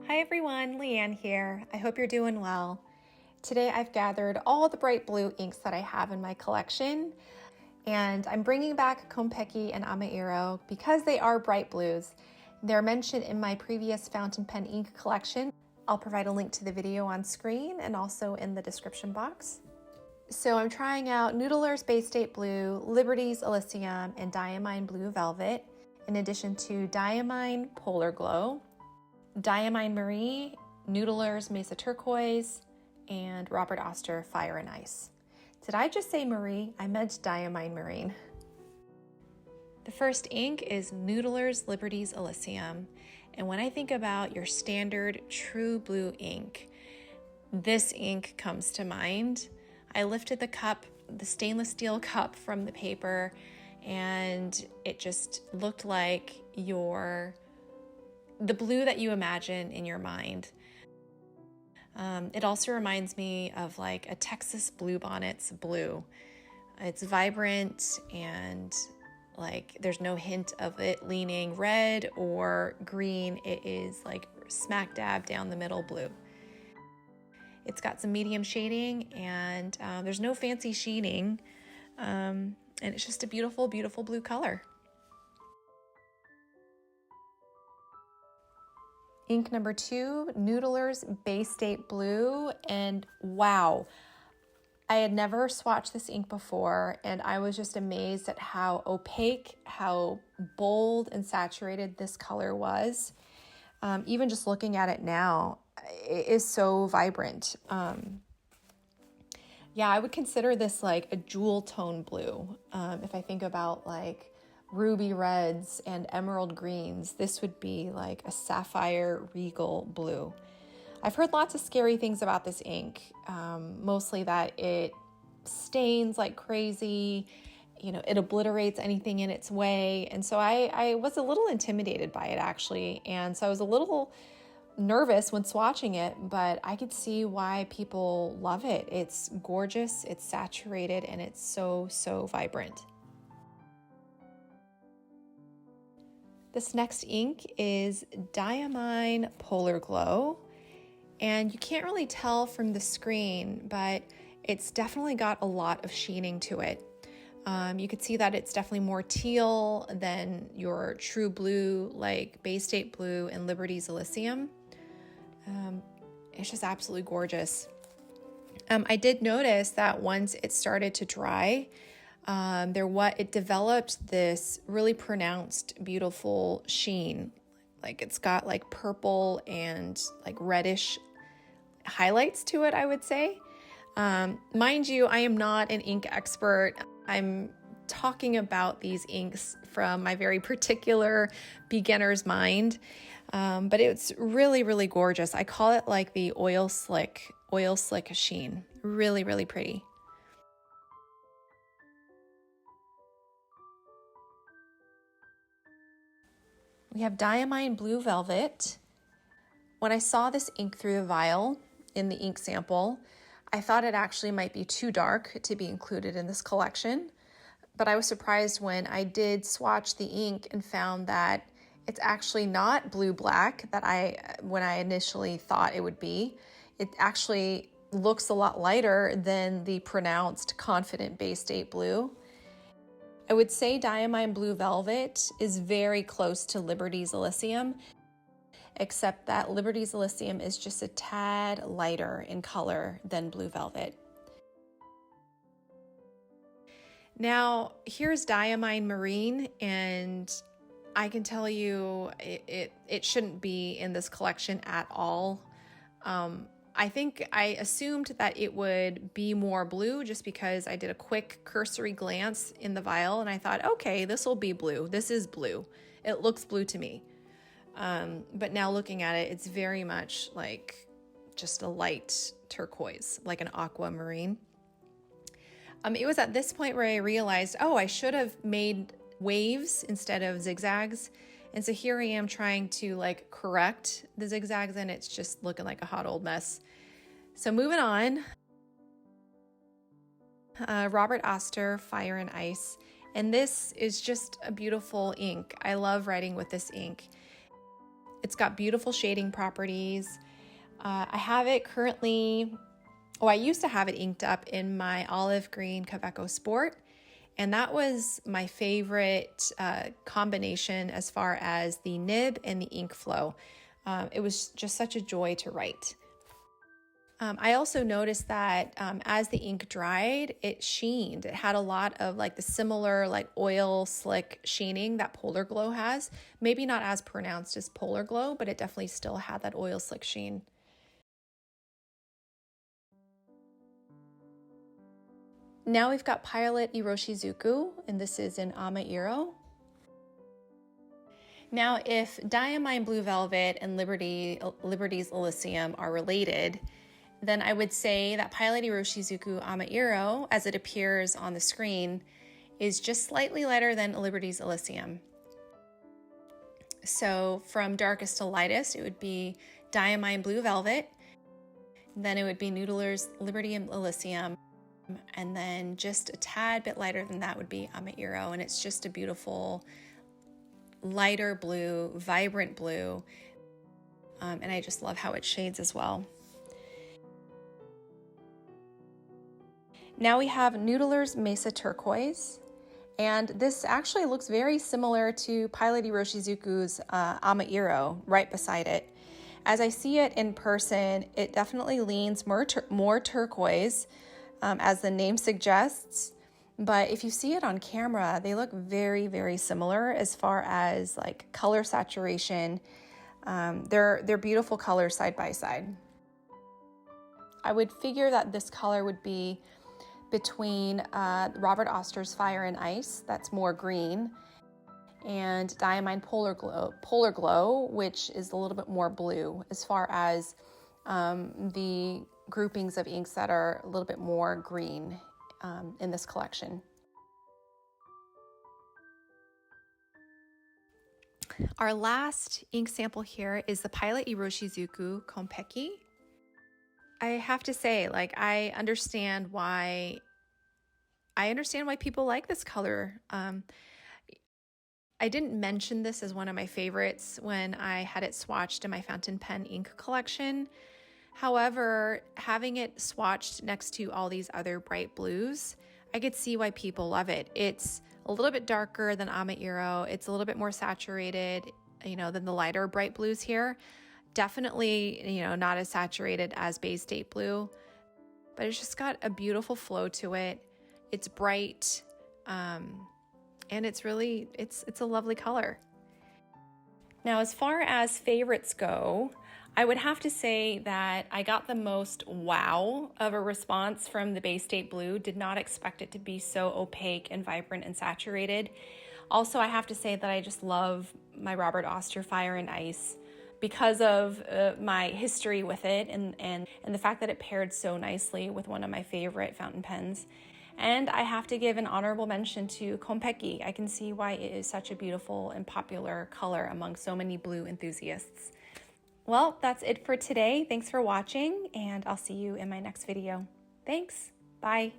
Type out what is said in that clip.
Hi everyone, Liane here. I hope you're doing well. Today I've gathered all the bright blue inks that I have in my collection, and I'm bringing back Kon-Peki and Ama-Iro because they are bright blues. They're mentioned in my previous fountain pen ink collection. I'll provide a link to the video on screen and also in the description box. So I'm trying out Noodler's Baystate Blue, Liberty's Elysium, and Diamine Blue Velvet, in addition to Diamine Polar Glow, Diamine Marine, Noodler's Mesa Turquoise, and Robert Oster Fire and Ice. Did I just say Marie? I meant Diamine Marine. The first ink is Noodler's Liberty's Elysium, and when I think about your standard true blue ink, this ink comes to mind. I lifted the cup, the stainless steel cup, from the paper, and it just looked like the blue that you imagine in your mind. It also reminds me of like a Texas bluebonnet's blue. It's vibrant and like there's no hint of it leaning red or green. It is like smack dab down the middle blue. It's got some medium shading and there's no fancy sheening. And it's just a beautiful, beautiful blue color. Ink number 2, Noodler's Baystate Blue, and wow, I had never swatched this ink before, and I was just amazed at how opaque, how bold and saturated this color was. Even just looking at it now, it is so vibrant. Yeah, I would consider this like a jewel tone blue. If I think about like ruby reds and emerald greens, this would be like a sapphire regal blue. I've heard lots of scary things about this ink, mostly that it stains like crazy, it obliterates anything in its way. And so I was a little intimidated by it actually. And so I was a little nervous when swatching it, but I could see why people love it. It's gorgeous, it's saturated, and it's so, so vibrant. This next ink is Diamine Polar Glow, and you can't really tell from the screen, but it's definitely got a lot of sheening to it. You could see that it's definitely more teal than your true blue like Baystate Blue and Liberty's Elysium. It's just absolutely gorgeous. I did notice that once it started to dry, it developed this really pronounced, beautiful sheen. Like it's got like purple and like reddish highlights to it, I would say. Mind you, I am not an ink expert. I'm talking about these inks from my very particular beginner's mind. But it's really, really gorgeous. I call it like the oil slick sheen. Really, really pretty. We have Diamine Blue Velvet. When I saw this ink through the vial in the ink sample, I thought it actually might be too dark to be included in this collection, but I was surprised when I did swatch the ink and found that it's actually not blue-black when I initially thought it would be. It actually looks a lot lighter than the pronounced Confident Baystate Blue. I would say Diamine Blue Velvet is very close to Liberty's Elysium, except that Liberty's Elysium is just a tad lighter in color than Blue Velvet. Now, here's Diamine Marine, and I can tell you it shouldn't be in this collection at all. I think I assumed that it would be more blue just because I did a quick cursory glance in the vial and I thought, okay, this will be blue. This is blue. It looks blue to me. But now looking at it, it's very much like just a light turquoise, like an aquamarine. It was at this point where I realized, oh, I should have made waves instead of zigzags. And so here I am trying to like correct the zigzags and it's just looking like a hot old mess. So moving on, Robert Oster Fire and Ice. And this is just a beautiful ink. I love writing with this ink. It's got beautiful shading properties. I have it currently, I used to have it inked up in my olive green Kaweco Sport, and that was my favorite combination as far as the nib and the ink flow. It was just such a joy to write. I also noticed that as the ink dried, it sheened. It had a lot of like the similar like oil slick sheening that Polar Glow has. Maybe not as pronounced as Polar Glow, but it definitely still had that oil slick sheen. Now we've got Pilot Iroshizuku, and this is in Ama-Iro. Now, if Diamine Blue Velvet and Liberty's Elysium are related, then I would say that Pilot Iroshizuku Ama-Iro, as it appears on the screen, is just slightly lighter than Liberty's Elysium. So from darkest to lightest, it would be Diamine Blue Velvet, then it would be Noodler's Liberty and Elysium, and then just a tad bit lighter than that would be Ama-Iro, and it's just a beautiful lighter blue, vibrant blue, and I just love how it shades as well. Now we have Noodler's Mesa Turquoise, and this actually looks very similar to Pilot Iroshizuku's Ama-Iro right beside it. As I see it in person, it definitely leans more turquoise, as the name suggests, but if you see it on camera, they look very, very similar as far as like color saturation. They're beautiful colors side by side. I would figure that this color would be between Robert Oster's Fire and Ice, that's more green, and Diamine Polar Glow, which is a little bit more blue as far as the groupings of inks that are a little bit more green in this collection. Our last ink sample here is the Pilot Iroshizuku Kon-Peki. I have to say, like, I understand why people like this color. I didn't mention this as one of my favorites when I had it swatched in my fountain pen ink collection. However, having it swatched next to all these other bright blues, I could see why people love it. It's a little bit darker than Ama-Iro. It's a little bit more saturated, than the lighter bright blues here. Definitely, not as saturated as Baystate blue, but it's just got a beautiful flow to it. It's bright, and it's a lovely color. Now, as far as favorites go, I would have to say that I got the most wow of a response from the Baystate blue. Did not expect it to be so opaque and vibrant and saturated. Also, I have to say that I just love my Robert Oster Fire and Ice because of my history with it and the fact that it paired so nicely with one of my favorite fountain pens. And I have to give an honorable mention to Kon-Peki. I can see why it is such a beautiful and popular color among so many blue enthusiasts. Well, that's it for today. Thanks for watching, and I'll see you in my next video. Thanks. Bye.